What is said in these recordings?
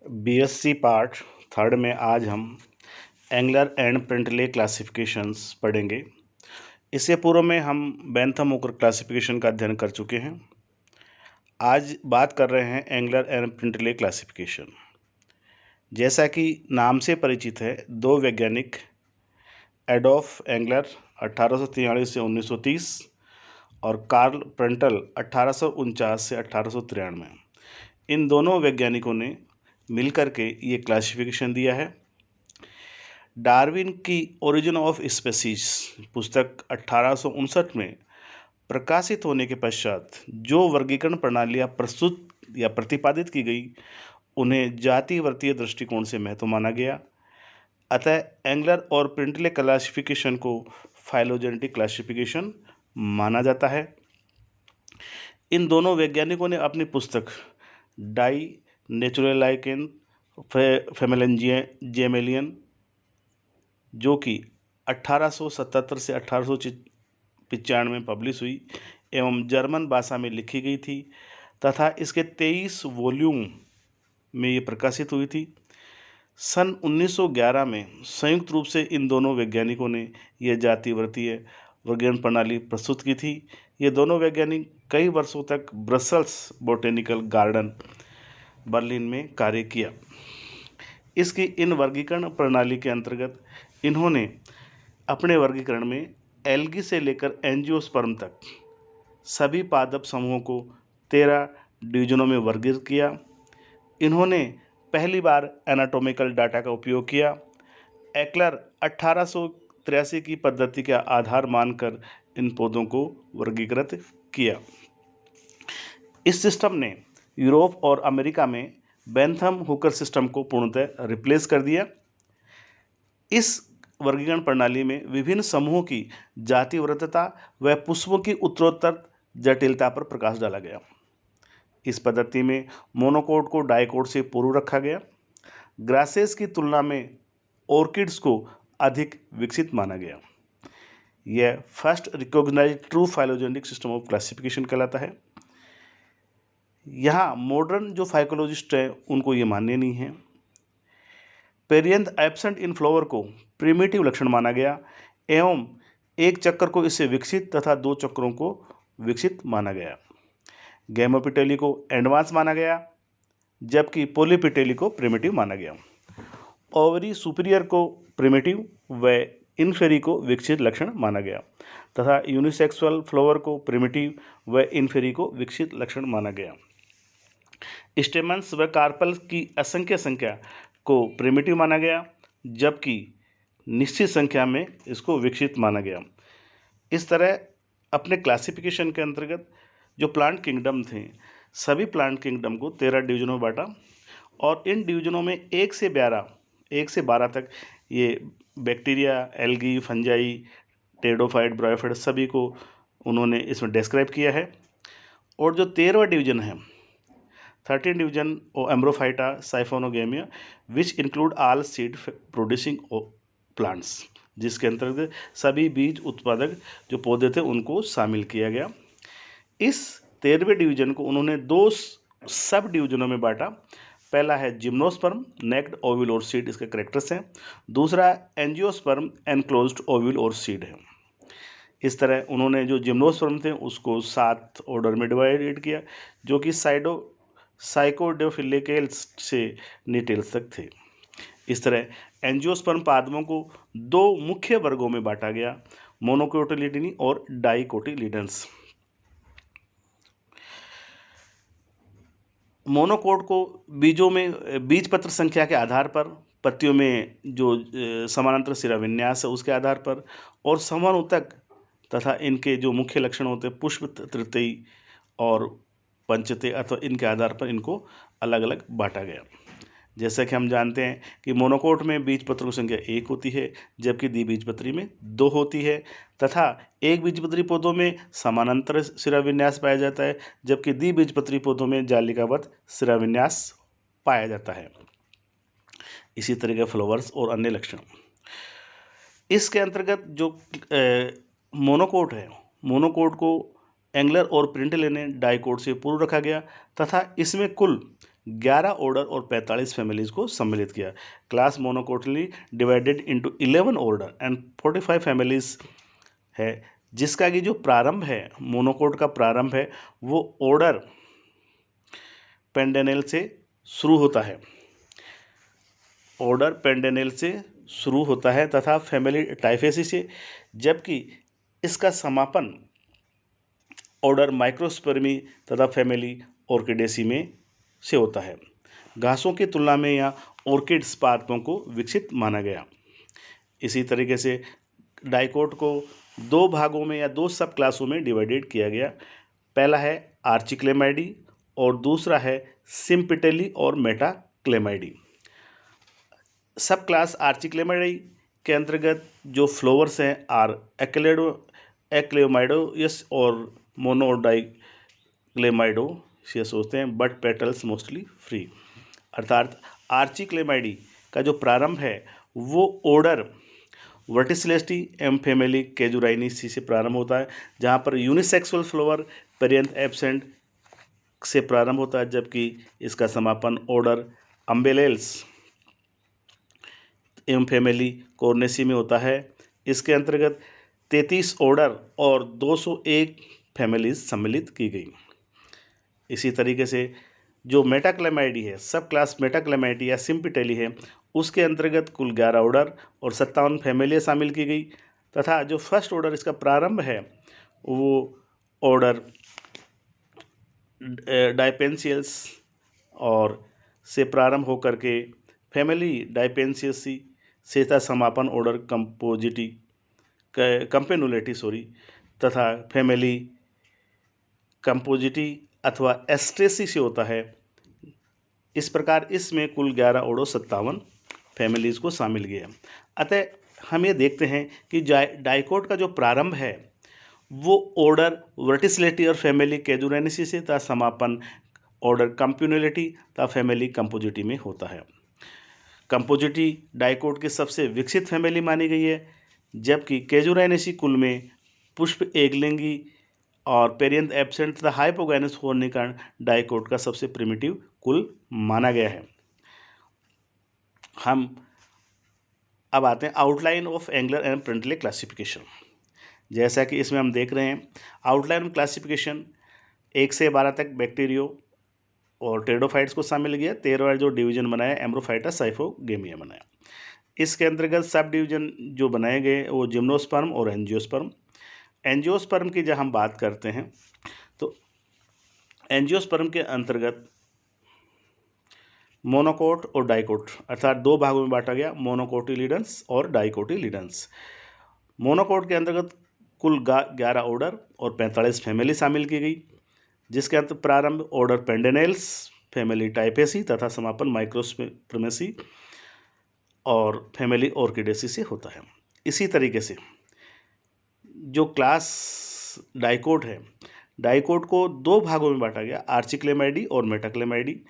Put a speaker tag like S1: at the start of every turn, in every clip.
S1: BSc part third में आज हम एंगलर एंड प्रिंटले क्लासिफिकेशंस पढ़ेंगे। इससे पूर्व में हम बेंथम ओकर क्लासिफिकेशन का अध्ययन कर चुके हैं। आज बात कर रहे हैं एंगलर एंड प्रिंटले क्लासिफिकेशन। जैसा कि नाम से परिचित है, दो वैज्ञानिक एडोल्फ एंगलर 1843 से 1930 और कार्ल प्रेंटल 1849 से 1893, इन दोनों वैज्ञानिकों ने मिलकर के ये क्लासिफिकेशन दिया है। डार्विन की ओरिजिन ऑफ स्पेसीज पुस्तक 1859 में प्रकाशित होने के पश्चात जो वर्गीकरण प्रणालियाँ प्रस्तुत या प्रतिपादित की गई, उन्हें जातिवर्तीय दृष्टिकोण से महत्व माना गया। अतः एंगलर और प्रिंटले क्लासिफिकेशन को फाइलोजेनेटिक क्लासिफिकेशन माना जाता है। इन दोनों वैज्ञानिकों ने अपनी पुस्तक डाई नेचुरलाइकेन फेमेलेंजियन, जो कि 1877 से 1895 में पब्लिश हुई एवं जर्मन भाषा में लिखी गई थी तथा इसके 23 वॉल्यूम में ये प्रकाशित हुई थी। सन 1911 में संयुक्त रूप से इन दोनों वैज्ञानिकों ने यह जातिवर्तीय वर्गीकरण प्रणाली प्रस्तुत की थी। ये दोनों वैज्ञानिक कई वर्षों तक ब्रसेल्स बोटेनिकल गार्डन बर्लिन में कार्य किया। इसकी इन वर्गीकरण प्रणाली के अंतर्गत इन्होंने अपने वर्गीकरण में एल्गी से लेकर एंजियोस्पर्म तक सभी पादप समूहों को 13 डिवीजनों में वर्गीकृत किया। इन्होंने पहली बार एनाटॉमिकल डाटा का उपयोग किया। एक्लर 1883 की पद्धति का आधार मानकर इन पौधों को वर्गीकृत किया। इस सिस्टम ने यूरोप और अमेरिका में बेंथम हुकर सिस्टम को पूर्णतः रिप्लेस कर दिया। इस वर्गीकरण प्रणाली में विभिन्न समूहों की जातिवृत्तता व पुष्पों की उत्तरोत्तर जटिलता पर प्रकाश डाला गया। इस पद्धति में मोनोकोट को डाइकोट से पूर्व रखा गया। ग्रासेस की तुलना में ऑर्किड्स को अधिक विकसित माना गया। यह first recognised true phylogenetic system of classification कहलाता है। यहाँ मॉडर्न जो फाइकोलॉजिस्ट हैं उनको ये मान्य नहीं है। पेरियंथ एब्सेंट इन फ्लावर को प्रिमिटिव लक्षण माना गया एवं एक चक्र को इससे विकसित तथा 2 चक्रों को विकसित माना गया। गैमोपिटेली को एडवांस माना गया जबकि पॉलीपिटेली को प्रिमिटिव माना गया। ओवरी सुपीरियर को प्रिमिटिव व इन्फेरी को विकसित लक्षण माना गया तथा यूनिसेक्सुअल फ्लावर को प्रिमिटिव व इन्फेरी को विकसित लक्षण माना गया। स्टेमन्स व कार्पल की असंख्य संख्या को प्रिमिटिव माना गया जबकि निश्चित संख्या में इसको विकसित माना गया। इस तरह अपने क्लासिफिकेशन के अंतर्गत जो प्लांट किंगडम थे, सभी प्लांट किंगडम को 13 डिवीजनों में बांटा और इन डिवीजनों में 1 से 12 तक ये bacteria, algae, fungi, pteridophyte, bryophyte सभी को उन्होंने इसमें डिस्क्राइब किया है। और जो 13वां डिवीजन है, 13 division Embryophyta Siphonogamia which include all seed producing plants, जिसके अंतर्गत सभी बीज उत्पादक जो पौधे थे उनको शामिल किया गया। इस 13वें डिवीजन को उन्होंने 2 सब डिवीजनों में बांटा। पहला है जिम्नोस्पर्म, नेक्ड ओव्यूल और सीड, इसके कैरेक्टर्स हैं। दूसरा एंजियोस्पर्म, एनक्लोज्ड ओव्यूल और सीड है। इस तरह उन्होंने जो जिम्नोस्पर्म थे उसको 7 ऑर्डर में डिवाइडेड किया जो कि साइकोडोफिलिकेल्स से नीटेल्स तक थे। इस तरह एंजियोस्पर्म पादपों को 2 मुख्य वर्गों में बांटा गया, मोनोकोटिलिडनी और डाइकोटिलिडन्स। मोनोकोट को बीजों में बीजपत्र संख्या के आधार पर, पत्तियों में जो समानांतर शिराविन्यास है उसके आधार पर और समानुतक तथा इनके जो मुख्य लक्षण होते हैं पुष्प, तृतीय और पंचते अथवा इनके आधार पर इनको अलग अलग बांटा गया। जैसा कि हम जानते हैं कि मोनोकोट में बीजपत्रों की संख्या 1 होती है जबकि द्विबीजपत्री में 2 होती है तथा एक बीजपत्री पौधों में समानांतर शिराविन्यास पाया जाता है जबकि द्विबीजपत्री पौधों में जालिकावत शिराविन्यास पाया जाता है। इसी तरह के फ्लावर्स और अन्य लक्षण। इसके अंतर्गत जो मोनोकोट है, मोनोकोट को एंगलर और प्रिंटले ने डाइकोट से पूर्व रखा गया तथा इसमें कुल 11 ऑर्डर और 45 फैमिलीज़ को सम्मिलित किया। Class monocotyledons divided into 11 order and 45 families है, जिसका कि जो प्रारंभ है, मोनोकोट का प्रारंभ है, वो ऑर्डर पेंडेनेल से शुरू होता है। ऑर्डर पेंडेनेल से शुरू होता है तथा फैमिली टाइफेसी से, जबकि इसका समापन ऑर्डर माइक्रोस्पर्मी तथा फैमिली ऑर्किडेसी में से होता है। घासों की तुलना में यहाँ ऑर्किड्स पादपों को विकसित माना गया। इसी तरीके से डाइकोट को दो भागों में या दो सब क्लासों में डिवाइडेड किया गया। पहला है आर्चिक्लेमाइडी और दूसरा है सिम्पिटेली और मेटाक्लेमाइडी। सब क्लास आर्चिक्लेमाइडी के अंतर्गत जो फ्लावर्स हैं आर एक्लेमाइडोयस और मोनोडाइक्लेमाइडोयस होते हैं, बट पेटल्स मोस्टली फ्री। अर्थात आर्चिक्लेमाइडी का जो प्रारंभ है वो ऑर्डर वर्टिसिलेस्टी एम फैमिली कैजुराइनेसी से प्रारंभ होता है, जहाँ पर यूनिसेक्सुअल फ्लावर पर्यंत एब्सेंट से प्रारंभ होता है, जबकि इसका समापन ऑर्डर अम्बेलेल्स एम फैमिली कॉर्नेसी में होता है। इसके अंतर्गत 33 ऑर्डर और 201 फैमिलीज सम्मिलित की गई। इसी तरीके से जो मेटाक्लेमाइडी है, सब क्लास मेटाक्लेमाइडी या सिम्पिटेली है, उसके अंतर्गत कुल 11 ऑर्डर और 57 फैमिलियाँ शामिल की गई तथा जो फर्स्ट ऑर्डर इसका प्रारंभ है वो ऑर्डर डाइपेंसियल्स और से प्रारंभ होकर के फैमिली डाइपेंसियसी से था समापन ऑर्डर कंपेनुलेटी तथा फैमिली कंपोजिटी अथवा एस्ट्रेसी से होता है। इस प्रकार इसमें कुल 11 ऑर्डर 57 फैमिलीज़ को शामिल किया। अतः हम ये देखते हैं कि डाइकोट का जो प्रारंभ है वो ऑर्डर वर्टिसिलेटी और फैमिली कैजुराइनेसी से तथा समापन ऑर्डर कंपेनुलेटी तथा फैमिली कंपोजिटी में होता है। कंपोजिटी डाइकोट की सबसे विकसित फैमिली मानी गई है, जबकि कैजुराइनेसी कुल में पुष्प एकलिंगी और पेरियंथ एब्सेंट तथा हाइपोगाइनस होने के कारण डाइकोट का सबसे प्रिमिटिव कुल माना गया है। हम अब आते हैं outline of Engler and Prantl classification. जैसा कि इसमें हम देख रहे हैं आउटलाइन क्लासिफिकेशन 1 से 12 तक बैक्टीरियो और टेरिडोफाइट्स को शामिल किया। 13वां जो डिवीजन बनाया एम्ब्रोफाइटा साइफोगेमिया बनाया। इसके अंतर्गत सब डिवीजन जो बनाए गए वो जिम्नोस्पर्म और एंजियोस्पर्म। एंजियोस्पर्म की जब हम बात करते हैं तो एंजियोस्पर्म के अंतर्गत मोनोकोट और डाइकोट अर्थात दो भागों में बांटा गया, मोनोकोटिलिडन्स और डाइकोटिलिडन्स। मोनोकोट के अंतर्गत कुल 11 ऑर्डर और 45 फैमिली शामिल की गई, जिसके अंत प्रारंभ ऑर्डर पेंडेनेल्स फैमिली टाइपेसी तथा समापन माइक्रोस्पर्मेसी और फैमिली ऑर्किडेसी से होता है। इसी तरीके से जो क्लास डाइकोट है, डाइकोट को दो भागों में बांटा गया, आर्चिक्लेमाइडी और मेटाक्लेमाइडी।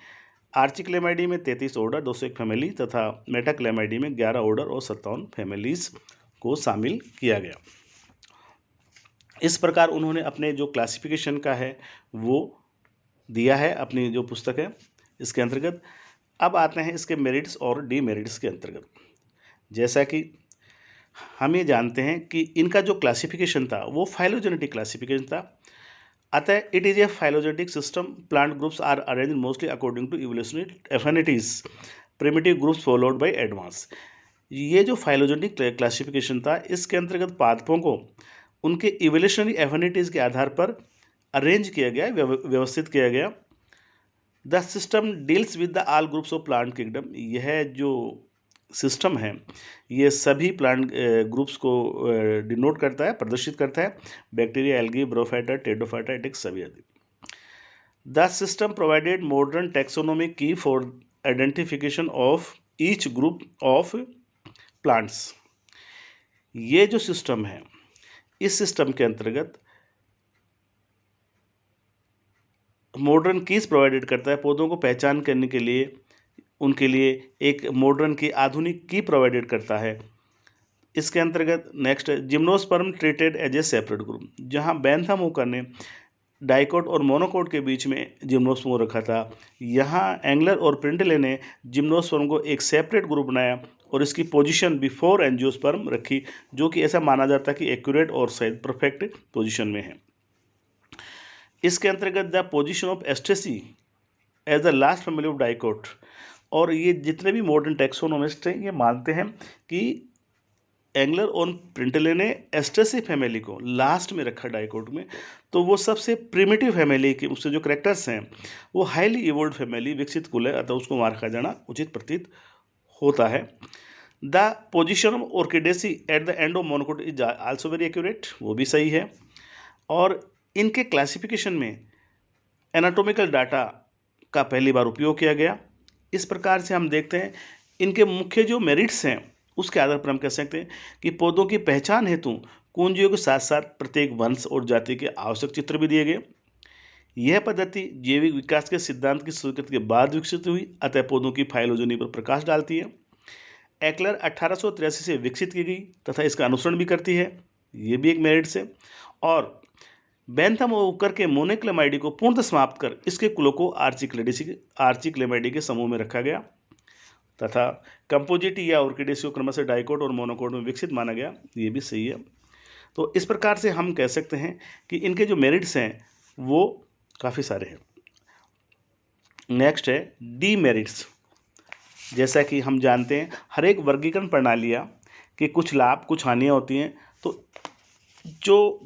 S1: आर्चिक्लेमाइडी में 33 ऑर्डर 201 फैमिली तथा मेटाक्लेमाइडी में 11 ऑर्डर और 57 फैमिलीज को शामिल किया गया। इस प्रकार उन्होंने अपने जो क्लासिफिकेशन का है वो दिया है अपनी जो पुस्तक है इसके अंतर्गत। अब आते हैं इसके मेरिट्स और डीमेरिट्स के अंतर्गत। जैसा कि हम ये जानते हैं कि इनका जो क्लासिफिकेशन था वो फाइलोजेनेटिक क्लासिफिकेशन था। अतः it is a phylogenetic system. Plant groups are arranged mostly according to evolutionary affinities, primitive groups followed by advance. ये जो फाइलोजेनेटिक क्लासिफिकेशन था इसके अंतर्गत पादपों को उनके इवोल्यूशनरी एफिनिटीज़ के आधार पर अरेंज किया गया, व्यवस्थित किया गया। The system deals with the all groups of plant kingdom. यह जो सिस्टम है ये सभी प्लांट ग्रुप्स को डिनोट करता है, प्रदर्शित करता है, बैक्टीरिया, एल्गी, ब्रोफाइटा, टेरिडोफाइटा, एटिक्स सभी आदि। The system provided modern taxonomic की for identification of each group of plants. ये जो सिस्टम है इस सिस्टम के अंतर्गत मॉडर्न कीज प्रोवाइडेड करता है, पौधों को पहचान करने के लिए उनके लिए एक मॉडर्न की आधुनिक की प्रोवाइडेड करता है। इसके अंतर्गत next gymnosperm treated as a separate group, जहां बैंथम ओकर ने डाइकोट और मोनोकोट के बीच में जिम्नोस्पर्म रखा था। यहाँ एंगलर और प्रिंटले ने जिम्नोस्पर्म को एक सेपरेट ग्रुप बनाया और इसकी पोजीशन बिफोर एंजियोस्पर्म रखी, जो कि ऐसा माना जाता है कि एक्यूरेट और शायद परफेक्ट पोजीशन में है। इसके अंतर्गत the position of Asteraceae as the last family of dicot, और ये जितने भी मॉडर्न टैक्सोनोमिस्ट हैं ये मानते हैं कि एंगलर और प्रिंटले ने एस्ट्रेसी फैमिली को लास्ट में रखा डाइकोट में, तो वो सबसे प्रिमिटिव फैमिली के उससे जो करेक्टर्स हैं वो हाईली इवोल्व फैमिली विकसित कुल है, अतः उसको वहाँ रखा जाना उचित प्रतीत होता है। The position of orchidaceae at the end of monocot is also very accurate, वो भी सही है। और इनके क्लासिफिकेशन में एनाटॉमिकल डाटा का पहली बार उपयोग किया गया। इस प्रकार से हम देखते हैं इनके मुख्य जो मेरिट्स हैं उसके आधार पर हम कह सकते हैं कि पौधों की पहचान हेतु कुंजियों के साथ साथ प्रत्येक वंश और जाति के आवश्यक चित्र भी दिए गए। यह पद्धति जैविक विकास के सिद्धांत की स्वीकृति के बाद विकसित हुई, अतः पौधों की फाइलोजेनी पर प्रकाश डालती है। एक्लर 1883 से विकसित की गई तथा इसका अनुसरण भी करती है, ये भी एक मेरिट्स है। और बेंथम और उकर के मोनोक्लेमाइडी को पूर्णतः समाप्त कर इसके कुलों को आर्चिक्लेमाइडी के समूह में रखा गया तथा कंपोजिटी या ऑर्किडेसी को क्रमशः डाइकोट और मोनोकोट में विकसित माना गया, ये भी सही है। तो इस प्रकार से हम कह सकते हैं कि इनके जो मेरिट्स हैं वो काफ़ी सारे हैं। नेक्स्ट है डीमेरिट्स। जैसा कि हम जानते हैं हर एक वर्गीकरण प्रणालियाँ के कुछ लाभ कुछ हानियाँ होती हैं, तो जो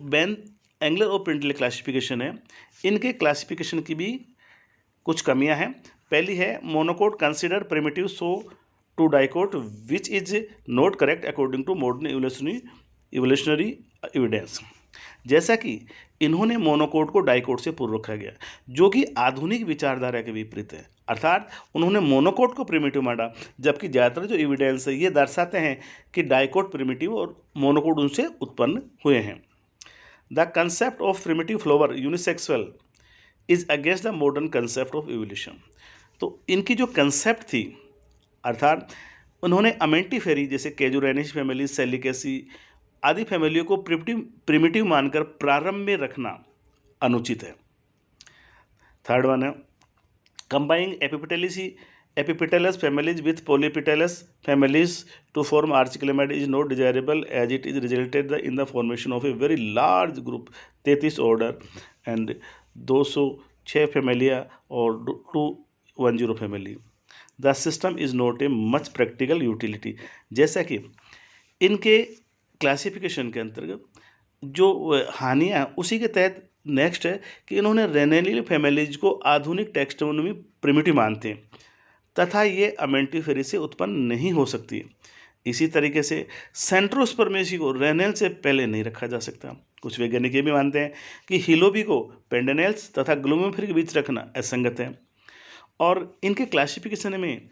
S1: एंगलर और प्रिंटले क्लासिफिकेशन है इनके क्लासिफिकेशन की भी कुछ कमियां हैं। पहली है monocot consider primitive so to dicot which is not correct according to modern evolutionary evidence. जैसा कि इन्होंने मोनोकोट को डाइकोट से पूर्व रखा गया, जो कि आधुनिक विचारधारा के विपरीत है, अर्थात उन्होंने मोनोकोट को प्रिमिटिव माना, जबकि ज़्यादातर जो एविडेंस है ये दर्शाते हैं कि डाइकोट प्रिमिटिव और मोनोकोट उनसे उत्पन्न हुए हैं। The concept of primitive flower unisexual is against the modern concept of evolution. तो इनकी जो कंसेप्ट थी, अर्थात उन्होंने अमेंटीफेरी जैसे केजुरेनिस फैमिली, सेलिकेसी आदि फैमिलियों को प्रिमिटिव मानकर प्रारंभ में रखना अनुचित है। थर्ड वन है combining epipetalous families with polypetalous families to form archiclamidy is not desirable as it is resulted in the formation of a very large group 33 order and 206 familia or 210 family. The system is not a much practical utility। जैसा कि इनके classification के अंतर्गत जो हानियाँ हैं उसी के तहत नेक्स्ट है कि इन्होंने रेनेलियल फैमिलीज को आधुनिक टैक्सोनॉमी प्रिमिटिव मानते हैं तथा ये अमेंटीफेरी से उत्पन्न नहीं हो सकती। इसी तरीके से सेंट्रोस्पर्मेसी को रेनेल से पहले नहीं रखा जा सकता। कुछ वैज्ञानिक ये भी मानते हैं कि हिलोबी को पेंडेनेल्स तथा ग्लूमेफेरी के बीच रखना असंगत है। और इनके क्लासिफिकेशन में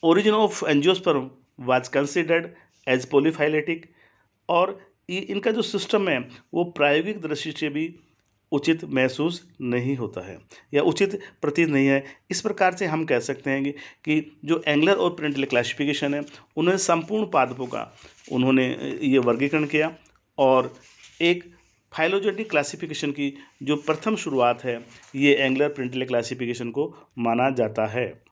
S1: origin of angiosperm was considered as polyphyletic, और इनका जो सिस्टम है वो प्रायोगिक दृष्टि से भी उचित महसूस नहीं होता है या उचित प्रतीत नहीं है। इस प्रकार से हम कह सकते हैं कि जो एंगलर और प्रिंटले क्लासिफिकेशन है उन्होंने संपूर्ण पादपों का उन्होंने ये वर्गीकरण किया और एक फाइलोजेनेटिक क्लासिफिकेशन की जो प्रथम शुरुआत है ये एंगलर प्रिंटले क्लासिफिकेशन को माना जाता है।